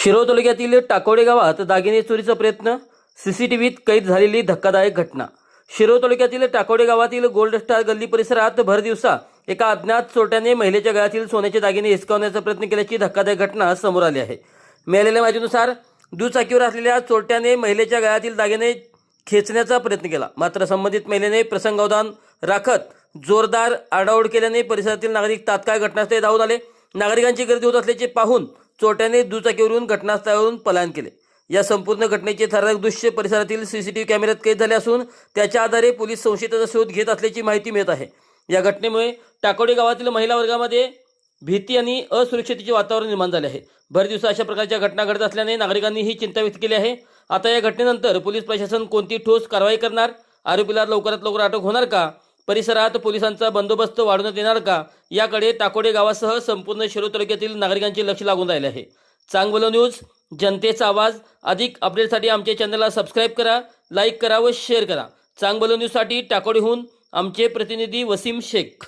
शिरोळ तालुक्यातील टाकोडे गावात दागिने चोरीचा प्रयत्न, सीसीटीव्हीत कैद झालेली धक्कादायक घटना। शिरोळ तालुक्यातील टाकोडे गावातील गोल्ड स्टार गल्ली परिसरात भर दिवसा एका अज्ञात चोरट्याने महिलेच्या गळ्यातील सोन्याचे दागिने हिसकावण्याचा प्रयत्न केल्याची धक्कादायक घटना समोर आली आहे। मिळालेल्या माहितीनुसार दुचाकीवर असलेल्या चोरट्याने महिलेच्या गळ्यातील दागिने खेचण्याचा प्रयत्न केला, मात्र संबंधित महिलेने प्रसंगावधान राखत जोरदार आरडाओरड केल्याने परिसरातील नागरिक तात्काळ घटनास्थळी धावून आले। नागरिकांची गर्दी होत असल्याचे पाहून चोरट्याने दुचाकीवरून घटनास्थळावरून पलायन केले। या संपूर्ण घटनेचे थरारक दृश्य परिसरातील सीसीटीव्ही कॅमेऱ्यात कैद झाले असून त्याच्या आधारे पोलीस संशयिताचा शोध घेत असल्याची माहिती मिळत आहे। या घटनेमुळे टाकोडे गावातील महिला वर्गामध्ये भीती आणि असुरक्षिततेचे वातावरण निर्माण झाले आहे। भर दिवसा अशा प्रकारच्या घटना घडत असल्याने नागरिकांनी ही चिंता व्यक्त केली आहे। आता या घटनेनंतर पोलीस प्रशासन कोणती ठोस कारवाई करणार, आरोपीला लवकरात लवकर अटक होणार का, परिसरात पोलिसांचा बंदोबस्त वाढवण्यात येणार का, याकडे टाकोडे गावासह संपूर्ण शिरोळ तालुक्यातील नागरिकांचे लक्ष लागून राहिले आहे। चांगलं न्यूज, जनतेचा आवाज। अधिक अपडेटसाठी आमच्या चॅनलला सबस्क्राईब करा, लाईक करा व शेअर करा। चांगलं न्यूजसाठी टाकोडेहून आमचे प्रतिनिधी वसीम शेख।